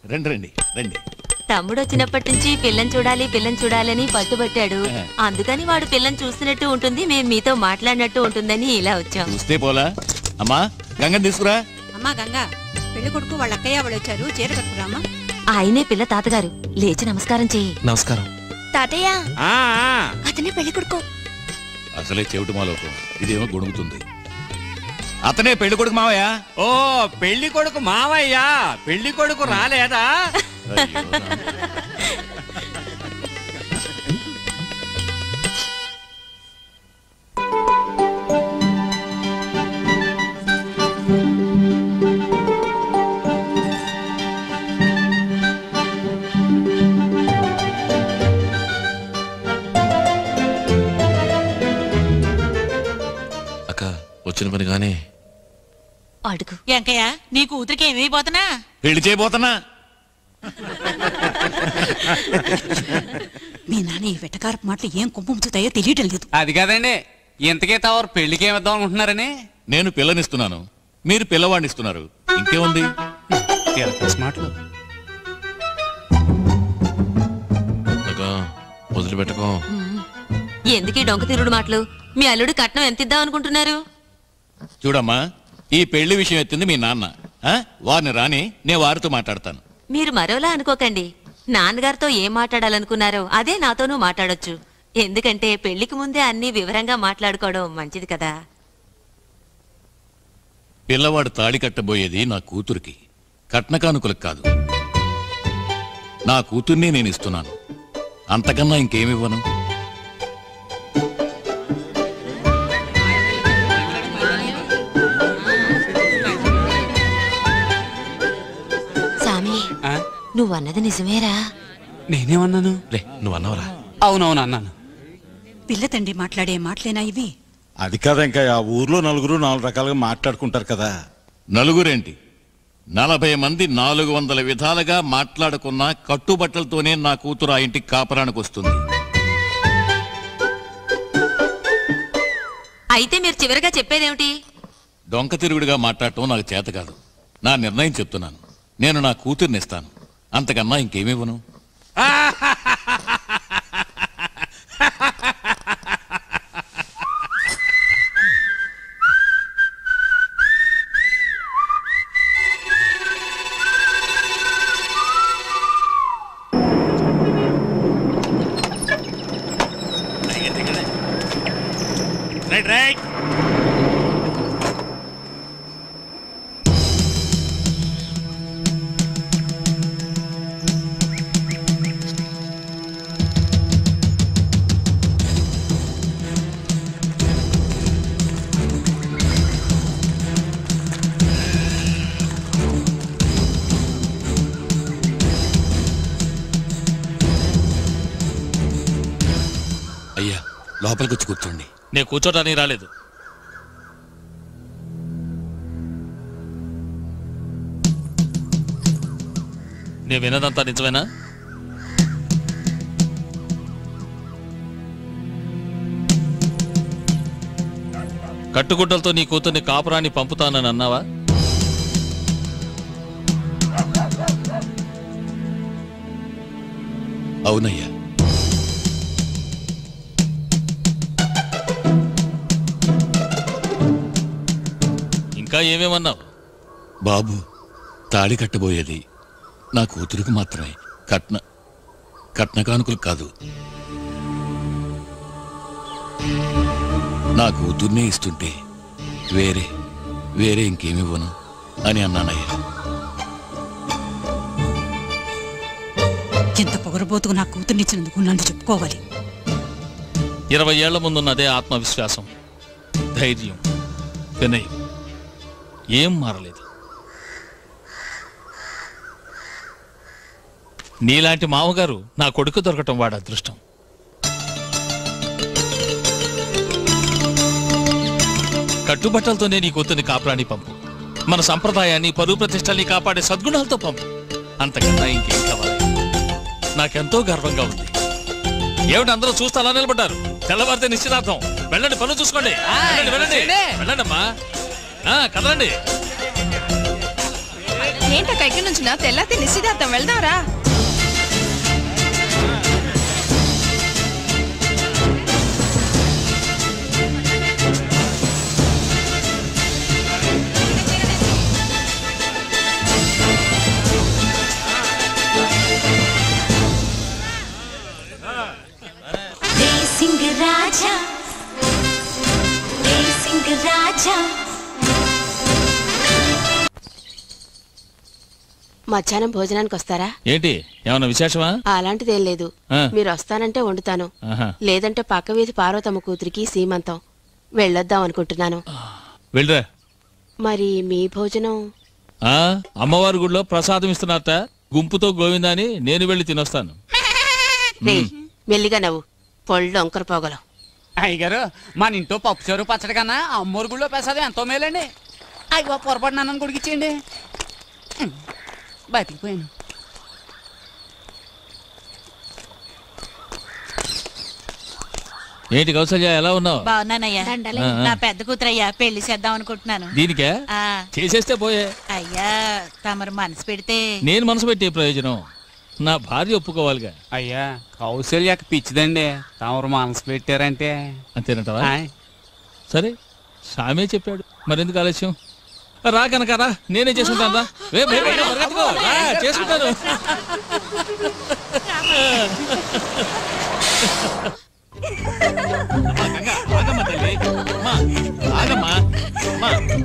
రండి రండి రండి. తమ్ముడు వచ్చినప్పటి నుంచి పిల్లని చూడాలని పట్టుబట్టాడు. అందుకని వాడు పిల్లని చూస్తున్నట్టు ఉంటుంది, మేము మీతో మాట్లాడినట్టు ఉంటుందని ఇలా వచ్చాం. చూస్తే పోలా. అమ్మా గంగని తీసుకురా. అమ్మా గంగా, పెళ్లి కొడుకు వాళ్ళ అక్కయ్య వాళ్ళు వచ్చారు, చీర కట్టుకురామ్మా. ఆయనే పిల్ల తాతగారు, లేచి నమస్కారం చెయ్యి. నమస్కారం తాతయ్య. అతనే పెళ్లి కొడుకు. అసలే చెవిటి మాలోకం, ఇదేమో గొడుగుతుంది. అతనే పెళ్లి కొడుకు మావయ్య. ఓ పెళ్లి కొడుకు మావయ్య, పెళ్లి కొడుకు రాలేదా? అక్క వచ్చిన పని గానీ అడుగు. వెంకయ్య, నీ కూతురికి ఏమైపోతున్నా? పెళ్లి చేయబోతున్నా. మీ నాన్న ఈ వెటకారపు మాటలు ఏం కుంపుతాయో తెలియటం లేదు. అది కాదండి, ఇంతకే తవరు పెళ్లికి ఏమిద్దాం అనుకుంటున్నారని. నేను పిల్లనిస్తున్నాను, మీరు పిల్లవాడిని ఇస్తున్నారు, ఇంకేముంది? మాటలు వదిలిపెట్టుకో. ఎందుకీ డొంక తిరుగుడు మాటలు? మీ అల్లుడు కట్నం ఎంత ఇద్దాం అనుకుంటున్నారు? చూడమ్మా, ఈ పెళ్లి విషయం ఎత్తింది మీ నాన్న. వారిని రాని, నేను వారితో మాట్లాడతాను. మీరు మరోలా అనుకోకండి. నాన్నగారితో ఏం మాట్లాడాలనుకున్నారో అదే నాతోనూ మాట్లాడొచ్చు. ఎందుకంటే పెళ్లికి ముందే అన్ని వివరంగా మాట్లాడుకోవడం మంచిది కదా. పిల్లవాడు తాళి కట్టబోయేది నా కూతురికి, కట్నకానుకలకు కాదు. నా కూతుర్నే నేను ఇస్తున్నాను, అంతకన్నా ఇంకేమివ్వను. సామి, నువ్వన్నది నిజమేరా? నేనేమన్నాను? లే, నువ్వు అన్నవరా? అవునవును అన్నాను. పిల్ల తండ్రి మాట్లాడే మాటలేనా ఇవి? అది కాదా, ఇంకా ఆ ఊర్లో నలుగురు 4 రకాలుగా మాట్లాడుకుంటారు కదా. నలుగురేంటి, 40 మంది 400 విధాలుగా మాట్లాడుకున్న కట్టుబట్టలతోనే నా కూతురు ఆ ఇంటికి కాపరానికి వస్తుంది. అయితే మీరు చివరిగా చెప్పేదేమిటి? డొంక తిరుగుడుగా మాట్లాడటం నాకు చేత కాదు. నా నిర్ణయం చెప్తున్నాను. నేను నా కూతుర్ని ఇస్తాను, అంతకన్నా ఇంకేమివ్వను. రైట్. అయ్యా, లోపలికి వచ్చి కూర్చోండి. నేను కూర్చోటానికి రాలేదు. నేను విన్నదంతా నిజమేనా? కట్టుగుడ్డలతో నీ కూతుర్ని కాపురాన్ని పంపుతానని అన్నావా? అవునయ్యా. ఇంకా ఏమేమన్నావు? బాబు, తాళి కట్టబోయేది నా కూతురికి మాత్రమే, కట్నకానుకలు కాదు. నా కూతుర్నే ఇస్తుంటే వేరే ఇంకేమివ్వను అని అన్నానయ్యా. ఎంత పొగరబోతుకు నా కూతుర్నిచ్చినందుకు నన్ను చెప్పుకోవాలి. 20 ఏళ్ల ముందున్నదే ఆత్మవిశ్వాసం, ధైర్యం, వినయం ఏం మారలేదు. నీలాంటి మామగారు నా కొడుకు దొరకటం వాడు అదృష్టం. కట్టుబట్టలతోనే నీ కూతుర్ని కాపురాన్ని పంపు. మన సంప్రదాయాన్ని, పరువు ప్రతిష్టల్ని కాపాడే సద్గుణాలతో పంపు. అంతకన్నా ఇంకేం కావాలి? నాకెంతో గర్వంగా ఉంది. ఏమిటి అందరూ చూస్తే అలా నిలబడ్డారు? తెల్లవారితే నిశ్చితార్థం. వెళ్ళండి, పనులు చూసుకోండి. వెళ్ళండి, వెళ్ళండి, వెళ్ళండి అమ్మా, కదలండి. ఏంటక్క ఎక్కడి నుంచి నా తెల్లాతే నిశ్చితార్థం వెళ్దాంరా. మధ్యాహ్నం భోజనానికి వస్తారా? ఏంటి ఏమన్నా విశేషమా? అలాంటిదేం లేదు. మీరు వస్తానంటే వండుతాను, లేదంటే పక్క వీధి పార్వతమ్మ కూతురికి సీమంతం వెళ్ళొద్దాం అనుకుంటున్నాను. వెళ్ళరా. మరి మీ భోజనం? అమ్మవారి గుడిలో ప్రసాదం ఇస్తున్నారట, గుంపుతో గోవిందా అని నేను వెళ్ళి తినొస్తాను. మెల్లిగా నవ్వు, పొళ్ళు ఒంకర పోగలం. అయ్యగారు మన ఇంట్లో పప్పు చారు పచ్చడి కన్నా అమ్మోరు గుళ్ళో ప్రసాదం ఎంతో మేలండి. అయ్యో పొరపడినానని కొడికిచ్చేయండి, బతికిపోయాను. ఏంటి కౌసల్య, ఎలా ఉన్నావు? బాగున్నానయ్యా. నా పెద్ద కూతురయ్యా, పెళ్లి చేద్దాం అనుకుంటున్నాను. దీనికే చేసేస్తే పోయే. అయ్యా తమరు మనసు పెడితే. నేను మనసు పెట్టే ప్రయోజనం, నా భార్య ఒప్పుకోవాలిగా. అయ్యా కౌశల్యకి పిచ్చిదండి, తమరు మనసు పెట్టారంటే. అంతేనంటావా? సరే, సామే చెప్పాడు, మరెందుకు ఆలస్యం? రా కనుక రా, నేనే చేసుకుంటాను. రా చేసుకుంటాను.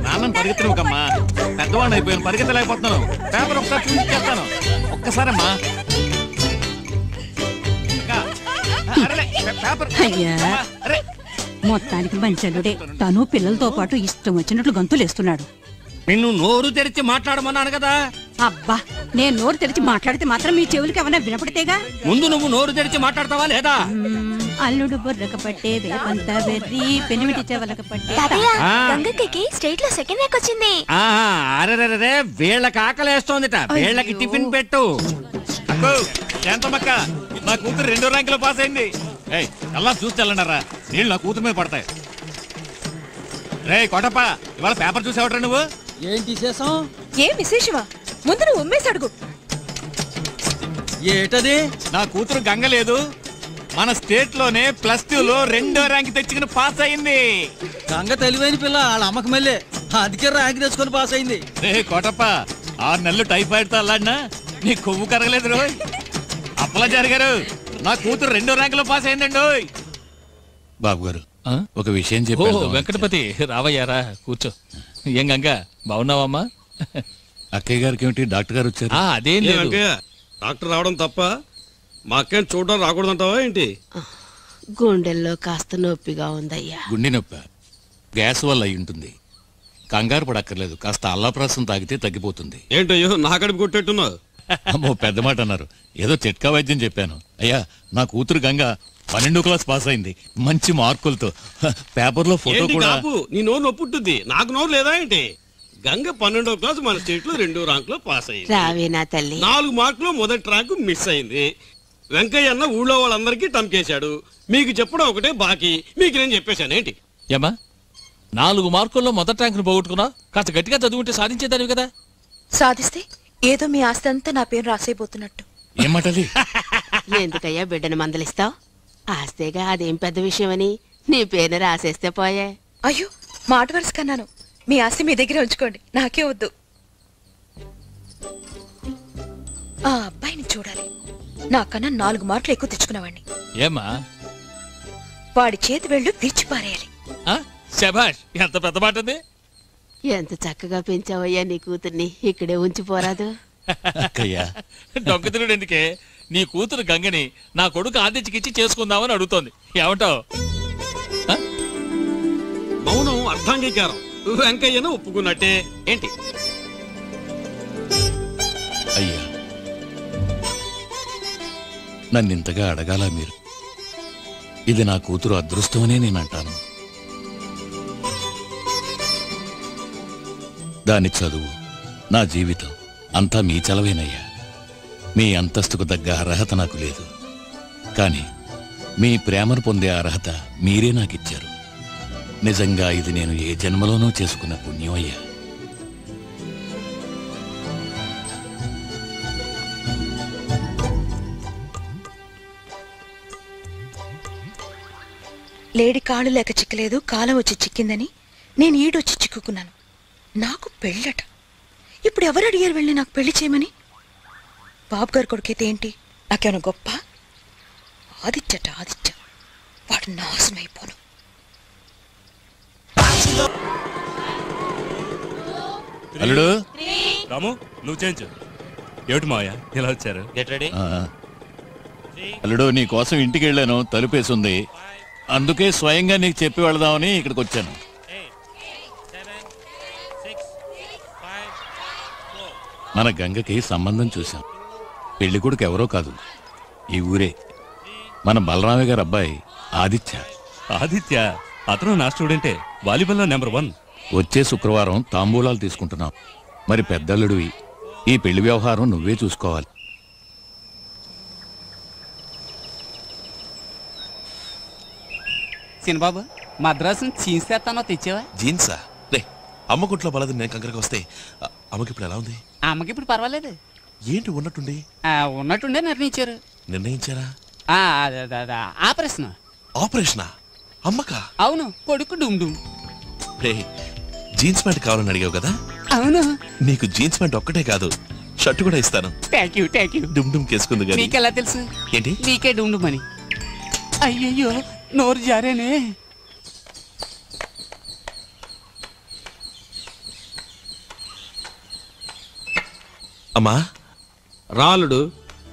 నాన్నని పరిగెత్తలేకమ్మా, పెద్దవాడిని అయిపోయాను, పరిగెత్తలేకపోతున్నాను. పేపర్ ఒకసారి చూపించేస్తాను, ఒక్కసారమ్మా. మొత్తానికి మంచలుడే, తను పిల్లలతో పాటు ఇష్టం వచ్చినట్లు గంతులేస్తున్నాడు. నిన్ను నోరు తెరిచి మాట్లాడమన్నాను కదా. అబ్బా, నేను నోరు తెరిచి మాట్లాడితే మాత్రం మీ చెవులకి ఏమన్నా వినపడితేగా. ముందు నువ్వు నోరు తెరిచి మాట్లాడతావా లేదా? అల్లుడు బుర్రక పట్టే వేపంత వెర్రి పెనిమిటి చెవలక పట్టే. గంగకి స్టేట్ లో సెకండ్ ర్యాంక్ వచ్చింది. అరే వీళ్ళకి ఆకలేస్తోందిట, వీళ్ళకి టిఫిన్ పెట్టు. శాంతమ్మక్క, నా కూతురు 2వ ర్యాంకులో పాస్ అయింది. అలా చూసి వెళ్ళండారా, నీళ్ళు నా కూతురు మీద పడతాయి. రే కోటప్ప, ఇవాళ పేపర్ చూసేవట్రా నువ్వు? ఏంటి విశేషం? ఏం విశేషమా? ముందు నువ్వు ఉమ్మేసి అడుగు. ఏటది? నా కూతురు గంగ లేదు, మన స్టేట్ లోనే +2లో 2వ ర్యాంక్ తెచ్చుకుని పాస్ అయింది. గంగ తెలివైన పిల్ల, వాళ్ళ అమ్మకి మళ్ళీ అందుకే ర్యాంక్ తెచ్చుకొని పాస్ అయింది. రే కోటప్ప, 6 నెలలు టైఫాయిడ్ తో అల్లాడినా నీ కొవ్వు కరగలేదు రోయ్. అప్పలా జరిగారు, నా కూతురు 2వ ర్యాంకులో పాస్ అయిందండి. బాబు గారు, ఒక విషయం చెప్పారు. వెంకటపతి రావయ్యారా, కూర్చో. ఏం గంగ, బాగున్నావమ్మా? అక్కయ్య గారికి ఏమిటి, డాక్టర్ గారు వచ్చారు? అదేం లేదు. డాక్టర్ రావడం తప్ప మా అక్కని చూడడం రాకూడదంటావా ఏంటి? గుండెల్లో కాస్త నొప్పిగా ఉందయ్యా. గుండె నొప్పి గ్యాస్ వల్ల అయి ఉంటుంది, కంగారు పడక్కర్లేదు, కాస్త అల్లాప్రాసం తాగితే తగ్గిపోతుంది. ఏంటయ్యో నా కడుపు కొట్టేట్టున్నావు? అమ్మో, పెద్ద మాట అన్నారు, ఏదో చిట్కా వైద్యం చెప్పాను. అయ్యా, నా కూతురు గంగ 12వ క్లాస్ పాస్ అయింది, మంచి మార్కులతో. పేపర్లో ఫోటో కూడా. నీ నోరు నొప్పుంటుంది, నాకు నోరు లేదా ఏంటి? గంగ 12వ క్లాస్ మన స్టేట్ లో 2వ ర్యాంక్ లో పాస్ అయింది. రావేనా తల్లి? 4 మార్కులో మొదటి ర్యాంకు మిస్ అయింది. వెంకయ్య అన్న ఊళ్ళో వాళ్ళందరికీ టంకేశాడు, మీకు చెప్పడం ఒకటే బాకీ, మీకు నేను చెప్పేశాను ఏంటి? ఏమా, 4 మార్కుల్లో మొదటి ర్యాంకును పోగొట్టుకున్నా, కాస్త గట్టిగా చదువుకుంటే సాధించేదానివి కదా. సాధిస్తే ఏదో మీ ఆస్తి అంతా నా పేరు రాసేపోతున్నట్టు. ఏమంటది? ఎందుకయ్యా బిడ్డను మందలిస్తావు? ఆస్తేగా, అదేం పెద్ద విషయమని నీ పేరు రాసేస్తే పోయే. అయ్యో, మాట వరుస కన్నాను. మీ ఆస్తి మీ దగ్గర ఉంచుకోండి, నాకే వద్దు. ఆ అబ్బాయిని చూడాలి, నాకన్నా 4 మార్కులు ఎక్కువ తెచ్చుకున్నవాడిని. ఏమా, వాడి చేతి వెళ్ళు విరిచిపారేయాలి. శభాష్, ఎంత పెద్ద మాట ఉంది. ఎంత చక్కగా పెంచావయ్యా నీ కూతుర్ని, ఇక్కడే ఉంచిపోరాదు? డొంకతిరుడు ఎందుకే, నీ కూతురు గంగని నా కొడుకు ఆదిత్యకిచ్చి చేసుకుందామని అడుగుతోంది, ఏమంటావు? మౌనం అర్థాంగీకారం, వెంకయ్యను ఒప్పుకున్నట్టే ఏంటి? అయ్యా, నన్నింతగా అడగాల మీరు? ఇది నా కూతురు అదృష్టమనే నేనంటాను. దాని చదువు, నా జీవితం అంతా మీ చలవేనయ్యా. మీ అంతస్తుకు తగ్గ అర్హత నాకు లేదు, కానీ మీ ప్రేమను పొందే అర్హత మీరే నాకిచ్చారు. నిజంగా ఇది నేను ఏ జన్మలోనూ చేసుకున్న పుణ్యం అయ్యా. లేడి కాళ్ళు లేక చిక్కలేదు, కాలం వచ్చి చిక్కిందని నేను ఈడొచ్చి చిక్కుకున్నాను. నాకు పెళ్ళట. ఇప్పుడు ఎవరు అడిగారు వెళ్ళి నాకు పెళ్లి చేయమని? బాబు గారు కొడుకైతే ఏంటి, నాకేమైనా గొప్ప? ఆదిత్యట ఆదిత్య, వాడు నాశనం అయిపోను. అల్లుడు రాము, నువ్వు చేయించు. ఏమిటి మావయ్య ఇలా వచ్చారు? అల్లుడు, నీ కోసం ఇంటికి వెళ్ళాను, తలుపేసింది. అందుకే స్వయంగా నీకు చెప్పి వెళదామని ఇక్కడికి వచ్చాను. మన గంగకి సంబంధం చూశాం. పెళ్లి కొడుకు ఎవరో కాదు, ఈ ఊరే, మన బలరామయ్య గారు అబ్బాయి ఆదిత్య. ఆదిత్య? అతను నా స్టూడెంటే, వాలీబాల్లో నెంబర్ 1. వచ్చే శుక్రవారం తాంబూలాలు తీసుకుంటున్నాం. మరి పెద్దల్లుడివి, ఈ పెళ్లి వ్యవహారం నువ్వే చూసుకోవాలి. సినబాబు, మద్రాసు జీన్స్ తెస్తానో తెచ్చావా? జీన్సా? రే, అమ్మ గుట్లో బలది నేను కంకరగా వస్తే అమ్మకి ఇప్పుడు ఎలా ఉంది? అమ్మకి ఇప్పుడు పర్వాలేదు. ఏంటి ఉన్నట్టుండి? ఉన్నట్టుండే నిర్ణయించారు. నిర్ణయించారా? ఆపరేషన్. ఆపరేషనా? అమ్మకా? అవును, కొడుకు డుమ్ డుమ్. రే, జీన్స్ ప్యాంట్ కావాలని అడిగావు కదా? అవును. నీకు జీన్స్ ప్యాంట్ ఒక్కటే కాదు, షర్ట్ కూడా ఇస్తాను. Thank you. డుమ్ డుమ్ కేసుకుంది కదా. నీకెలా తెలుసు? ఏంటి? నీకే డుమ్ డుమ్ అని. అయ్యయ్యో, నోరు జారేనే. అమ్మా రాలుడు.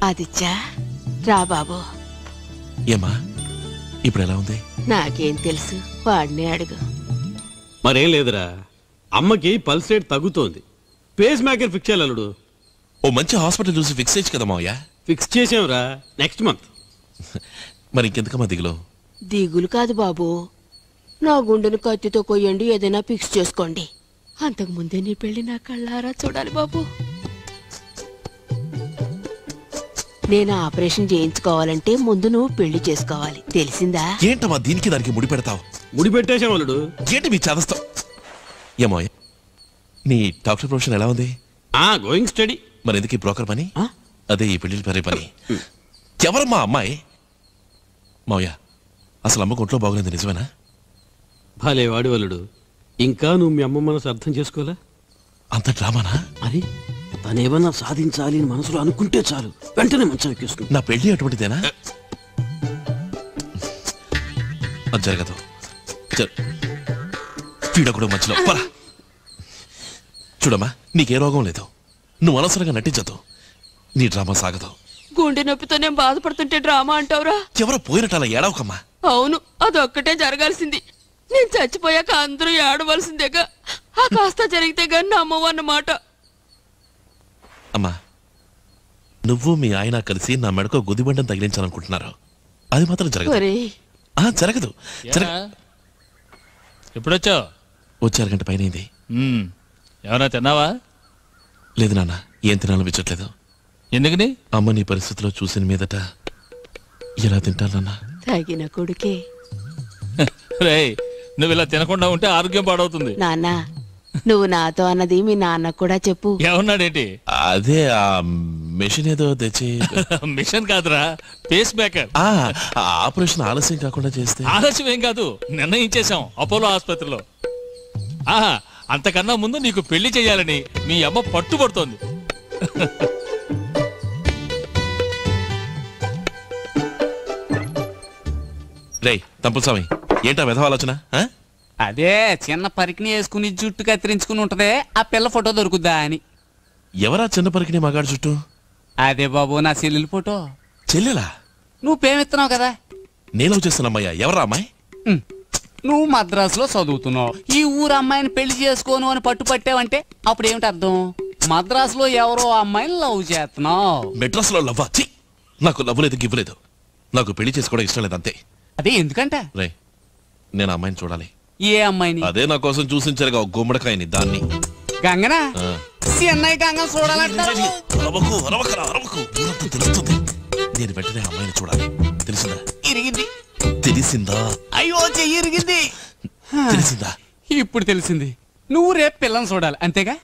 ఆదిత్య, రా బాబు. ఏమా ఇప్పుడు ఎలా ఉంది? నాకేం తెలుసు, వాడిని అడుగు. మరేం లేదురా, అమ్మకి పల్స్ రేట్ తగ్గుతోంది. పేస్ మేకర్ ఫిక్స్ చేయాలి అల్లుడు. ఓ మంచి హాస్పిటల్ చూసి ఫిక్స్ చేయొచ్చు కదా మావయ్య. ఫిక్స్ చేసాంరా, నెక్స్ట్ మంత్. మరి ఇంకెందుకమ్మా దిగులు? దిగులు కాదు బాబు, నా గుండెను కత్తితో కొయ్యండి, ఏదైనా ఫిక్స్ చేసుకోండి. అంతకు ముందే నీ పెళ్లి నా కళ్ళారా చూడాలి బాబు. నేను ఆపరేషన్ చేయించుకోవాలంటే ముందు నువ్వు పెళ్లి చేసుకోవాలి, తెలిసిందా? ఏంటమ్మా దీనికి దానికి ముడి పెడతావు? ముడి పెట్టేశాం అల్లుడు. ఏంటి మీ చేదస్తావు? ఏమో నీ డాక్టర్ ప్రొఫెషన్ ఎలా ఉంది? Going study. మరి ఎందుకు ఈ బ్రోకర్ పని? అదే ఈ పెళ్లి పరే పని. ఎవరమ్మా అమ్మాయి? మావయ్య, అసలు అమ్మకు ఒంట్లో బాగులేదు, నిజమేనా? భలే వాడి అల్లుడు, ఇంకా నువ్వు మీ అమ్మ మనసు అర్థం చేసుకోలే. అంత డ్రామానా? మరి తనేమన్నా సాధించాలి అని మనసులో అనుకుంటే చాలు, వెంటనే మంచం ఎక్కేస్తుంది. నా పెళ్లి అటువంటిదేనా? అది జరగదు. వీడొకడు మధ్యలో పరా. చూడమ్మా, నీకే రోగం లేదు, నువ్వు అనవసరంగా నటించదు, నీ డ్రామా సాగదు. గుండె నొప్పితో నేను బాధపడుతుంటే డ్రామా అంటావురా? ఎవరో పోయినట్టు అలా ఏడవకమ్మా. అవును, అదొక్కటే జరగాల్సింది. నేను చచ్చిపోయాక అందరూ ఏడవలసిందేగా. ఆ కాస్త జరిగితే గాని నమ్మవన్నమాట. అమ్మా, నువ్వు మీ ఆయన కలిసి నా మెడకు గుదిబండం తగిలించాలనుకుంటున్నారు. అది మాత్రం జరగదు. జరగదు. ఎప్పుడొచ్చావు? వచ్చి అరగంట పైనైంది. ఏమన్నా తిన్నావా? లేదు నాన్న, ఏం తినాలనిపించట్లేదు. ఎందుకని? అమ్మ నీ పరిస్థితిలో చూసిన మీదట ఎలా తింటానన్నా? తగిన కొడుకే. రేయ్, నువ్వు ఇలా తినకుండా ఉంటే ఆరోగ్యం పాడవుతుంది. నాన్న, నువ్వు నాతో అన్నది మీ నాన్న కూడా చెప్పు. ఏమన్నాడేంటి? అదే ఆ మెషిన్ ఏదో తెచ్చి. మిషన్ కాదురా, పేస్ మేకర్. ఆపరేషన్ ఆలస్యం కాకుండా చేస్తే. ఆలస్యం ఏం కాదు, నిర్ణయించేశాం అపోలో ఆసుపత్రిలో. అంతకన్నా ముందు నీకు పెళ్లి చేయాలని మీ అమ్మ పట్టుబడుతోంది. రేయ్ తంపుల్ స్వామి, ఏంటా వెధవ ఆలోచన? అదే చిన్న పరికిని వేసుకుని జుట్టు కత్తిరించుకుని ఉంటదే, ఆ పిల్ల ఫోటో దొరుకుద్దా అని. ఎవరా చిన్న పరికిని మగాడు చుట్టూ? అదే బాబు, నా చెల్లెలి ఫోటో. చెల్లెలా? నువ్వు పేమిస్తున్నావు కదా. నేను చేస్తున్నమ్మయ్యా. ఎవరా అమ్మాయి? నువ్వు మద్రాసులో చదువుతున్నావు, ఈ ఊరు అమ్మాయిని పెళ్లి చేసుకోను అని పట్టుపట్టావంటే అప్పుడు ఏమిటి అర్థం? మద్రాసులో ఎవరో అమ్మాయిని లవ్ చేస్తున్నావు. మెడ్రాస్ లో లవ్వా? నాకు లవ్ లేదు, గివ్వలేదు. నాకు పెళ్లి చేసుకోవడం ఇష్టం లేదు, అంతే. అదే ఎందుకంట? రే, నేను అమ్మాయిని చూడాలి. ఏ అమ్మాయిని? అదే నా కోసం చూసించారుగా గుమ్మడికాయని, దాన్ని. గంగనా? చెన్నై గంగ చూడాలంటే తెలుస్తుంది. నేను వెంటనే అమ్మాయిని చూడాలి, తెలిసిందా? ఇరిగింది. తెలిసిందా? అయ్యో, చెయ్యి ఇరిగింది. తెలిసిందా? ఇప్పుడు తెలిసింది. నువ్వు రేపు పిల్లని చూడాలి, అంతేగా?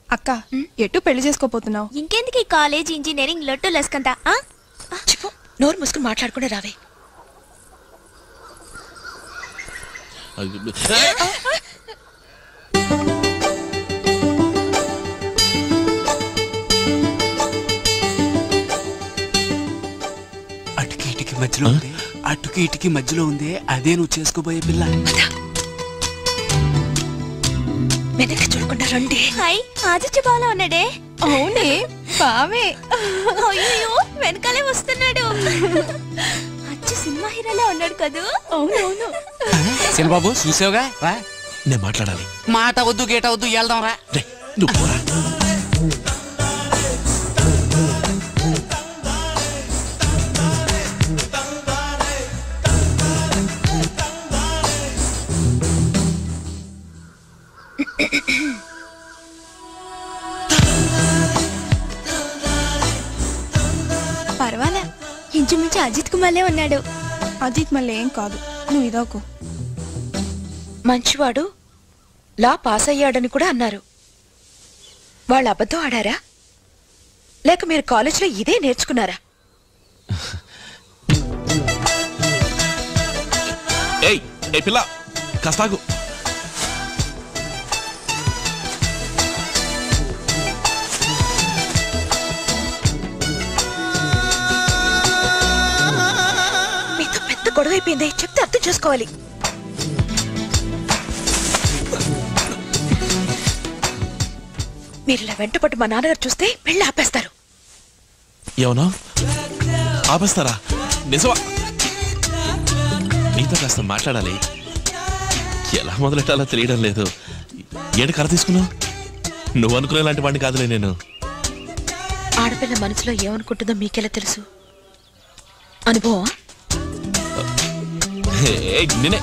అక్క, ఎటు పెళ్లి చేసుకోపోతున్నావు? ఇంకెందుకు ఈ కాలేజ్ ఇంజనీరింగ్ లొట్టు లెస్కంతా? చెప్పు, నోరు మూసుకుని మాట్లాడుకుంటే రావే. అటుకి ఇటుకి మధ్యలో ఉంది, అటుకి ఇటుకి మధ్యలో ఉంది, అదే నువ్వు చేసుకోబోయే పిల్ల. వెనక్కి చూడకుండా రండి. హాయ్ ఆదిత్య బాలా ఉన్నాడే. అవునే బావే. అయ్యో వెనకాలే వస్తున్నాడు. అచ్చ సినిమా హీరోలా ఉన్నాడు కదూ. అవునవును. శనిబాబు చూసావుగా, రా. నేను మాట్లాడాలి. మాట వద్దు గేట వద్దు, వెళ్దాం రా. నువ్వు పోరా. పర్వాలా, ఇంచుమించు అజిత్ కుమార్లే ఉన్నాడు. అజిత్ మళ్ళీ ఏం కాదు, నువ్వు ఇదోకు. మంచివాడు, లా పాస్ అయ్యాడని కూడా అన్నారు. వాళ్ళు అబద్ధం ఆడారా, లేక మీరు కాలేజీలో ఇదే నేర్చుకున్నారా? ఏయ్ ఏ పిల్ల కాస్తాగు. మీతో పెద్ద గొడవ అయిపోయింది, చెప్తే అర్థం చేసుకోవాలి. మీరు ఇలా వెంటపట్టు మా నాన్నగారు చూస్తే పెళ్ళి ఆపేస్తారు. ఏమన్నా ఆపేస్తారా? నిజమా? నీతో కాస్త మాట్లాడాలి. ఎలా మొదలెట్టాలో తెలియడం లేదు. ఏడు కర తీసుకున్నావు? నువ్వు అనుకునే లాంటి వాడిని కాదులే నేను. ఆడపిల్ల మనసులో ఏమనుకుంటుందో మీకెలా తెలుసు? అనుభవం? నేనే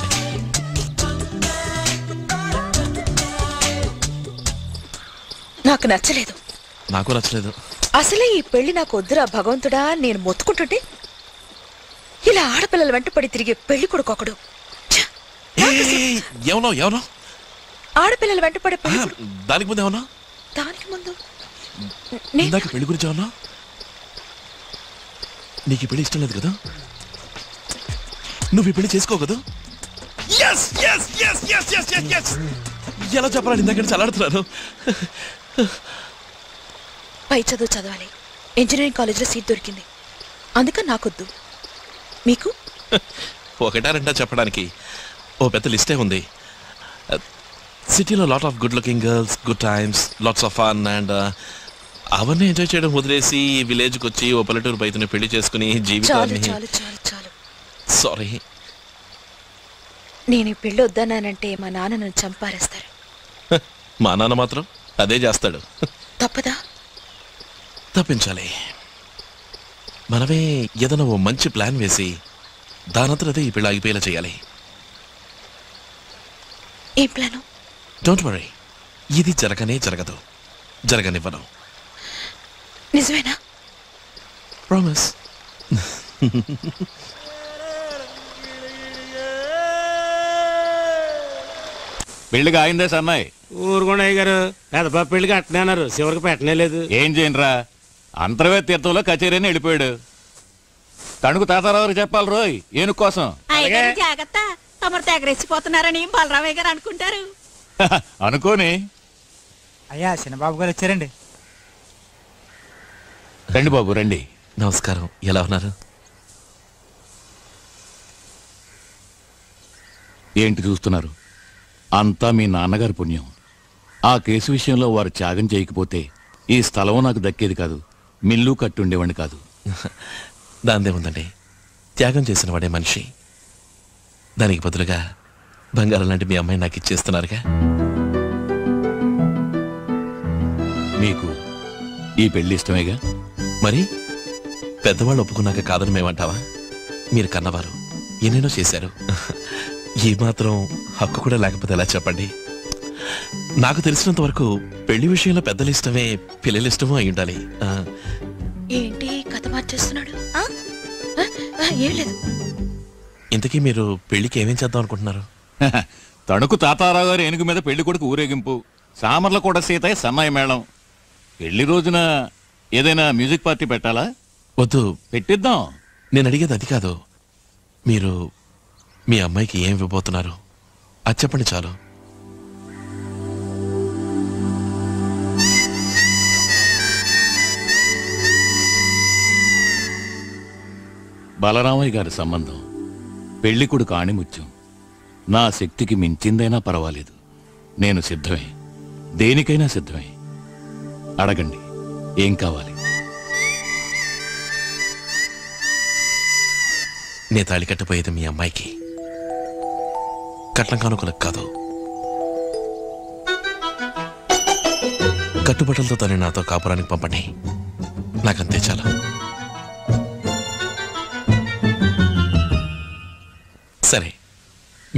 నాకు నచ్చలేదు. నాకు నచ్చలేదు. అసలే ఈ పెళ్లి నాకు వద్దురా భగవంతుడా నేను మొత్తుకుంటుంటే ఇలా ఆడపిల్లల వెంట పడి తిరిగే పెళ్లి కొడుకు ఒకడు. ఏమన్నా ఏమన్నా ఆడపిల్లల వెంట పడే పెళ్లి దానికి ముందు ఏమన్నా? దానికి ముందు ఇందాక పెళ్లి గురించి ఏమన్నా? నీకు ఈ పెళ్లి ఇష్టం లేదు కదా? నువ్వు ఈ పెళ్లి చేసుకో కదా? ఎలా చెప్పాలని ఇందాక చలాడుతున్నాను. పై చదువు చదవాలి, ఇంజనీరింగ్ కాలేజ్లో సీట్ దొరికింది, అందుకని నాకొద్దు. మీకు ఒకటా రెండా చెప్పడానికి ఓ పెద్ద లిస్టే ఉంది. సిటీలో lot of good looking girls, good times, lots of fun and అవన్నీ ఎంజాయ్ చేయడం వదిలేసి విలేజ్కి వచ్చి ఓ పల్లెటూరు బయటని పెళ్లి చేసుకుని జీవితాన్ని. సారీ, నేను ఈ పెళ్లి వద్దన్నానంటే మా నాన్న నన్ను చంపారేస్తారు. మా నాన్న మాత్రం అదే చేస్తాడు. తప్పదా? తప్పించాలి. మనమే ఏదైనా ఓ మంచి ప్లాన్ వేసి దానంతరదే ఈ పెళ్లి ఆగిపోయేలా చేయాలి. ఏ ప్లాను? డోంట్ వరీ, ఇది జరగనే జరగదు, జరగనివ్వను. నిజమేనా? ప్రామిస్. పెళ్లిగా అయిందే సన్నాయి. ఊరుకోండి అయ్యగారు, పెద్దబాబు పెళ్లికి అట్టనే అన్నారు, చివరికి పెట్టనే లేదు. ఏం చేయనురా, అంతర్వేద తీర్థంలో కచేరీని వెళ్ళిపోయాడు. తణుకు తాతారావు చెప్పాలి రోయ్ ఏనుగు కోసం. జాగ్రత్త, తమరు తెగరెచ్చిపోతున్నారని బలరామయ్య గారు అనుకుంటారు. అనుకోని. అయ్యా చిన్నబాబు గారు వచ్చారండి. రండి బాబు రండి. నమస్కారం, ఎలా ఉన్నారు? ఏంటి చూస్తున్నారు? అంతా మీ నాన్నగారి పుణ్యం. ఆ కేసు విషయంలో వారు త్యాగం చేయకపోతే ఈ స్థలం నాకు దక్కేది కాదు, మిల్లు కట్టుండేవాడిని కాదు. దాందే ఉందండి, త్యాగం చేసిన వాడే మనిషి. దానికి బదులుగా బంగారం లాంటి మీ అమ్మాయి నాకు ఇచ్చేస్తున్నారుగా. మీకు ఈ పెళ్లి ఇష్టమేగా? మరి పెద్దవాళ్ళు ఒప్పుకున్నాక కాదని మేమంటావా? మీరు కన్నవారు ఎన్నెన్నో చేశారు. ఈ మాత్రం హక్కు కూడా లేకపోతే ఎలా చెప్పండి? నాకు తెలిసినంత వరకు పెళ్లి విషయంలో పెద్దల ఇష్టమే పిల్లల ఇష్టమో అయి ఉండాలి. ఏంటి కథ మార్చేస్తున్నాడు? ఏం లేదు. ఇంతకీ మీరు పెళ్లికి ఏమేం చేద్దాం అనుకుంటున్నారు? తణుకు తాతారావు గారి ఏనుగు మీద పెళ్లి కొడుకు ఊరేగింపు, సామర్ల కూడా సీతయ్య సన్నాయి మేళం. పెళ్లి రోజున ఏదైనా మ్యూజిక్ పార్టీ పెట్టాలా? వద్దు, పెట్టిద్దాం. నేను అడిగేది అది కాదు. మీరు మీ అమ్మాయికి ఏం ఇవ్వబోతున్నారు? అది చెప్పండి చాలు. బలరామయ్య గారి సంబంధం పెళ్లికుడు కాణిముత్యం. నా శక్తికి మించిందైనా పర్వాలేదు. నేను సిద్ధమే, దేనికైనా సిద్ధమే. అడగండి, ఏం కావాలి? నే తాళి కట్టపోయేది మీ అమ్మాయికి, కట్నం కానుకలకు కాదు. కట్టుబట్టలతో తను నాతో కాపురానికి పంపండి, నాకంతే చాలు. సరే,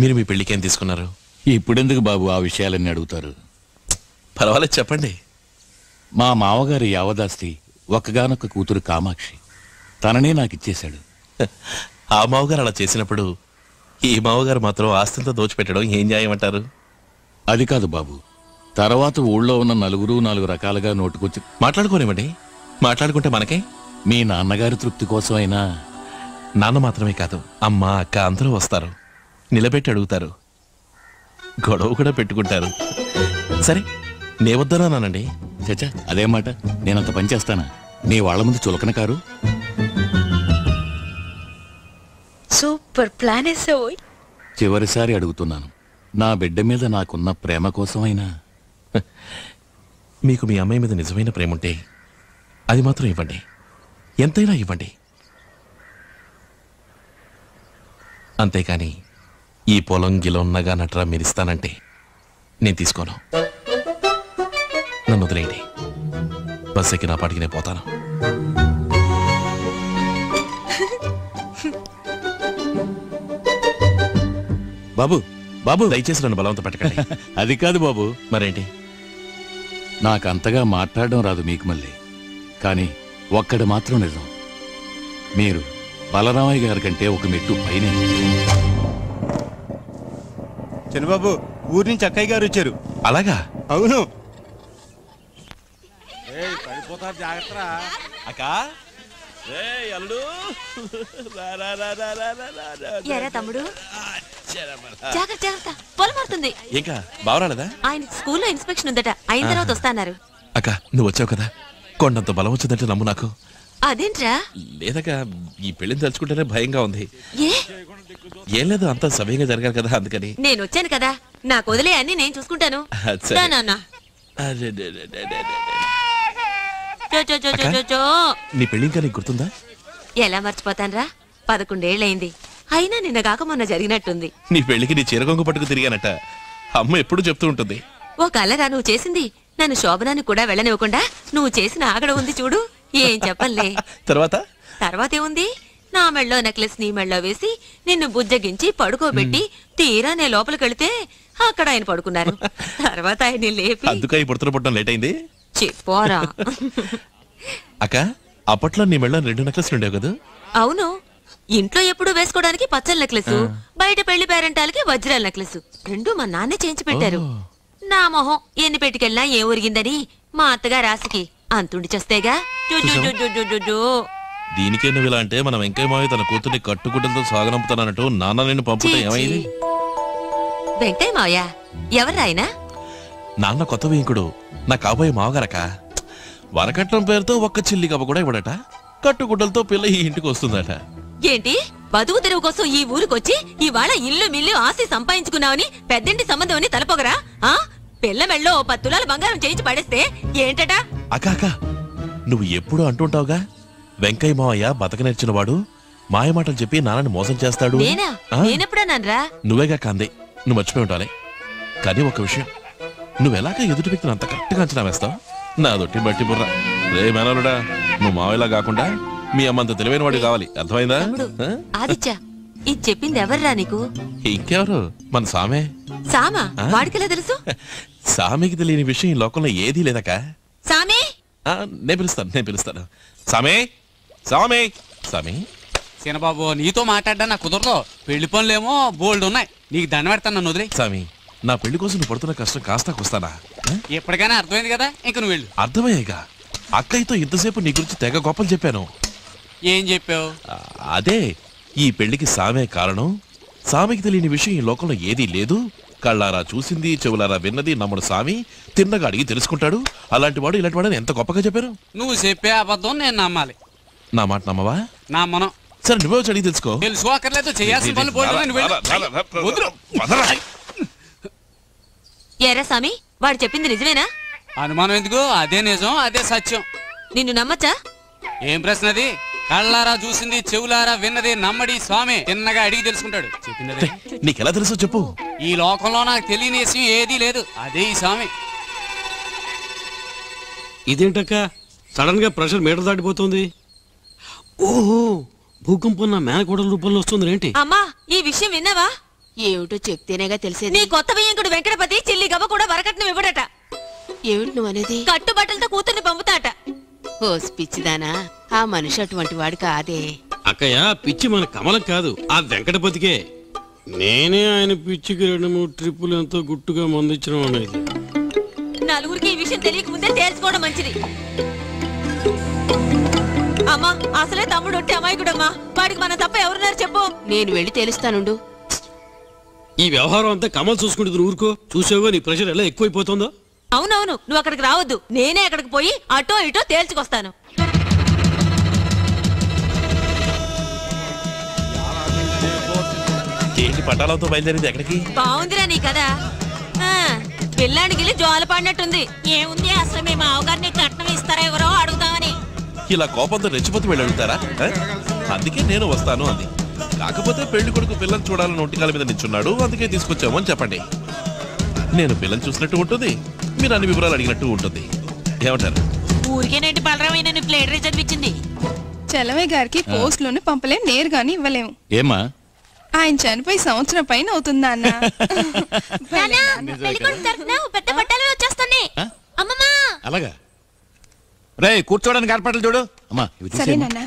మీరు మీ పెళ్లికి ఏం తీసుకున్నారు? ఇప్పుడెందుకు బాబు ఆ విషయాలన్నీ అడుగుతారు? పర్వాలేదు, చెప్పండి. మా మావగారి యావదాస్తి ఒక్కగానొక్క కూతురు కామాక్షి, తననే నాకిచ్చేశాడు. ఆ మావగారు అలా చేసినప్పుడు ఈ మావగారు మాత్రం ఆస్తితో దోచిపెట్టడం ఏం న్యాయమంటారు? అది కాదు బాబు, తర్వాత ఊళ్ళో ఉన్న నలుగురు 4 రకాలుగా నోటుకొచ్చి మాట్లాడుకోనివ్వండి. మాట్లాడుకుంటే మనకే. మీ నాన్నగారి తృప్తి కోసమైనా. నాన్న మాత్రమే కాదు, అమ్మ అక్క అందరూ వస్తారు, నిలబెట్టి అడుగుతారు, గొడవ కూడా పెట్టుకుంటారు. సరే, నే వద్దనానండి. చచ్చా, అదే మాట. నేనంత పని చేస్తానా? నీ వాళ్ళ ముందు చులకన కారు. సూపర్ ప్లాన్ వేసావు. చివరిసారి అడుగుతున్నాను, నా బిడ్డ మీద నాకున్న ప్రేమ కోసమైనా. మీకు మీ అమ్మాయి మీద నిజమైన ప్రేమ ఉంటే అది మాత్రం ఇవ్వండి, ఎంతైనా ఇవ్వండి. అంతేకాని ఈ పొలం గిలం నగా నట్రా మీరిస్తానంటే నేను తీసుకోను. నన్ను వదిలేయండి, బస్ ఎక్కి నా పాటికి నేను పోతాను. బాబు బాబు, దయచేసి నన్ను బలవంత పెట్టకండి. అది కాదు బాబు. మరేంటి? నాకంతగా మాట్లాడడం రాదు మీకు మళ్ళీ, కానీ ఒక్కడు మాత్రం నిజం, మీరు బలరామయ్య గారి కంటే ఒక మెట్టు పైనే. చిన్నబాబు, ఊరి నుంచి అక్కయ్య గారు వచ్చారు. అలాగా? అవును. పడిపోతారు, జాగ్రత్త. అక్కా, ఎరా తమ్ముడు, జాగ్రత్త జాగ్రత్త, పొలం మారుతుంది. ఇంకా బావరాలేదా? ఆయన స్కూల్లో ఇన్స్పెక్షన్ ఉందట, అయిన తర్వాత వస్తాన్నారు. అక్క, నువ్వు వచ్చావు కదా, కొండంత బలం వచ్చిందంటే నమ్ము నాకు. అదేంట్రా? లేదక్క, ఈ పెళ్లిని తలుచుకుంటేనే భయంగా ఉంది. ఏ? ఏం లేదు, అంతా సవ్యంగా జరగాలి కదా, అందుకని. నేను వచ్చాను కదా, నాకు వదిలే అన్ని నేను చూసుకుంటాను. సరే. నాన్న, నీ పెళ్లి ఇంకా నీకు గుర్తుందా? ఎలా మర్చిపోతాన్రా, 11 ఏళ్ళయింది. అయినా నిన్న కాక మొన్న జరిగినట్టుంది. నీ పెళ్లికి నీ చీరగొంగు పట్టుకు తిరిగానట, అమ్మ ఎప్పుడు చెప్తూ ఉంటుంది. ఓ కలరా నువ్వు చేసింది? నన్ను శోభనాన్ని కూడా వెళ్ళనివ్వకుండా నువ్వు చేసిన ఆగడ ఉంది చూడు, ఏం చెప్పలే. తర్వాతేముంది, నా మెళ్ళో నెక్లెస్ నీ మెళ్ళో వేసి నిన్ను బుజ్జగించి పడుకోబెట్టి తీరా నే లోపలికెళితే అక్కడ ఆయన పడుకున్నారు. తర్వాత ఆయన లేపి అందుకై పుడతలు పుట్టడం లేట్ అయింది. చెప్పోరా. అక్క, అప్పట్లో నీ మెళ్ళ 2 నెక్లెస్లు ఉండేవి కదా? అవును, ఇంట్లో ఎప్పుడు వేసుకోవడానికి పచ్చల నెక్లెస్, బయట పెళ్లి పేరెంటాలకి వజ్రాల నెక్లెస్, 2 మా నాన్నే చేయించి పెట్టారు. నా మొహం ఎన్ని పెట్టుకెళ్ళినా ఏ ఊరిగిందని మా అత్తగా రాసికి అంతుండి చేస్తేగా. దీనికే నువ్వు ఇలా అంటే మన వెంకయ్య మావి తన కూతుర్ని కట్టుకుంటలతో సాగనంపుతానన్నట్టు నాన్న నిన్ను పంపుతా ఏమైంది? వెంకయ్య మావయ్య ఎవరు ఆయన? నాన్న కొత్త వేంకుడు, నా కాబోయే మావగారక. వరకట్నం పేరుతో ఒక్క చిల్లి కప్ప కూడా ఇవ్వడట, కట్టుగుడ్డలతో పిల్ల ఈ ఇంటికి వస్తుందట. ఏంటి, బతుకు తెరువు కోసం ఈ ఊరికొచ్చి ఇవాళ ఇల్లు మిల్లు ఆస్తి సంపాదించుకున్నావని పెద్దింటి సంబంధం అని తలపోగరా? ఆ పిల్ల మెళ్ళో 10 తులాల బంగారం చేయించి పడేస్తే ఏంటట? అక్క, నువ్వు ఎప్పుడు అంటుంటావుగా, వెంకయ్య మావయ్య బతక నేర్చినవాడు, మాయమాటలు చెప్పి నాన్నని మోసం చేస్తాడు. నేనా? నేనెప్పుడన్నాన్రా? నువ్వేగా కాందే, నువ్వు మర్చిపోయి ఉండాలి. కానీ ఒక విషయం, నువ్వెలాగా ఎదుటి వ్యక్తిని అంత కరెక్ట్గా అంచనా వేస్తావు? నా దొట్టి బట్టి బుర్ర. రే మేనలుడా, నువ్వు మావయ్యలా కాకుండా మీ అమ్మంత తెలివైన వాడు కావాలి, అర్థమైందా? ఆదిత్య, ఇది చెప్పింది ఎవర్రా నీకు? ఇంకెవరు, మన సామే. సామా? వాడికెలా తెలుసు? సామికి తెలియని విషయం ఈ లోకంలో ఏదీ లేదక. సామే, నేను పిలుస్తాను. సామే, సామే, సామే. చిన్నబాబు, నీతో మాట్లాడ్డా నాకు కుదరదు. పెళ్లి పనులేమో బోల్డ్ ఉన్నాయి, నీకు దండ పెడతాను, నన్ను వదిలే. సామి, నా పెళ్లి కోసం నువ్వు పడుతున్న కష్టం కాస్తాకొస్తానా? ఎప్పటికైనా అర్థమైంది కదా, ఇంక నువ్వు వెళ్ళు. అర్థమయ్యేగా, అక్కయ్యతో ఇంతసేపు నీ గురించి తెగ గొప్పలు చెప్పాను. ఏం చెప్పావు? అదే, ఈ పెళ్లికి సామే కారణం, సామికి తెలియని విషయం ఈ లోకంలో ఏదీ లేదు, కళ్ళారా చూసింది చెవులారా విన్నది నమ్ముడు స్వామి తిన్నగా అడిగి తెలుసుకుంటాడు. అలాంటి వాడు ఇలాంటి వాడు ఎంత గొప్పగా చెప్పారు. నువ్వు చెప్పే అబద్ధం నేను నమ్మాలి. నా మాట నమ్మవా? నమ్మను. సరే నువ్వే వచ్చి అడిగి తెలుసుకో. తెలుసుకోకర్లేదు, చేయాల్సిన పనులు పోయి. ఏరా స్వామి, వాడు చెప్పింది నిజమేనా? అనుమానం ఎందుకు? అదే నిజం, అదే సత్యం. నిన్ను నమ్మచ్చా? ఏం ప్రశ్న అది? కళ్ళారా చూసింది చెవులారా విన్నది నమ్మడి స్వామి తిన్నగా అడిగి తెలుసుకుంటాడు. చెప్పింది నీకెలా తెలుసో చెప్పు. ఈ లోకంలో నాకు తెలియని విషయం ఏదీ లేదు, అదే ఈ స్వామి. ఇదేంటక్క సడన్ గా ప్రెషర్ మీటర్ దాటిపోతుంది? ఓహో, భూకంపం నా మేనకోడల రూపంలో వస్తుంది ఏంటి? అమ్మా, ఈ విషయం విన్నావా? ఏమిటో చెప్తేనేగా తెలిసేది. నీ కొత్త బియ్యంకుడు వెంకటపతి చిల్లి గవ్వ కూడా వరకట్నం ఇవ్వడట. ఏమిటి నువ్వు అనేది? కట్టుబట్టలతో కూతుర్ని పంపుతాట. ఓ పిచ్చిదానా, ఆ మనిషి అటువంటి వాడు కాదే. అక్కయ్య, పిచ్చి మన కమలం కాదు, ఆ వెంకటపతికే. నేనే ఆయన పిచ్చికి 2-3 ట్రిప్పులు ఎంతో గుట్టుగా మందించడం అనేది. నలుగురికి ఈ విషయం తెలియక ముందే తేల్చుకోవడం మంచిది. అమ్మా, అసలే తమ్ముడు ఒట్టి అమాయకుడమ్మా. వాడికి మన తప్ప ఎవరున్నారు చెప్పు. నేను వెళ్ళి తెలుస్తానుండు. ఈ వ్యవహారం అంతా కమల్ చూసుకుంటుంది. ఊరుకో. చూసావో నీ ప్రెషర్ ఎలా ఎక్కువైపోతుందో. అవునవును, నువ్వు అక్కడికి రావద్దు. నేనే అక్కడికి పోయి అటో ఇటో తేల్చుకొస్తాను. ఏంటి పట్టాలతో బయలుదేరింది ఎక్కడికి? బాగుందిరా నీ కదా. పిల్లాడికి జోల పడినట్టుంది. ఏముంది, అసలు మీ మావగారిని కట్నం ఇస్తారా ఎవరో అడుగుతామని. ఇలా కోపంతో రెచ్చిపోతూ వెళ్ళి అడుగుతారా? అందుకే నేను వస్తాను అంది. కాకపోతే పెళ్లి కొడుకు పిల్లలు చూడాలని ఒంటికాల మీద నిల్చున్నాడు, అందుకే తీసుకొచ్చాము అని చెప్పండి. నేను పిల్లలు చూసినట్టు ఉంటుంది, మీరు అన్ని వివరాలు అడిగినట్టు ఉంటుంది. ఏమంటారు? ఊరికేనండి బలరామైన ప్లేడరీ చదివించింది. చలమయ్య గారికి పోస్టులోనే పంపలేం, నేరుగాని ఇవ్వలేము. ఏమా? ఆయన చనిపోయి సంవత్సరం పైన అవుతుందా అన్న? పెద్ద బట్టలు వచ్చేస్తున్నాయి. అలాగా రే, కూర్చోడానికి ఏర్పాట్లు చూడు. అమ్మా, సరే నాన్న.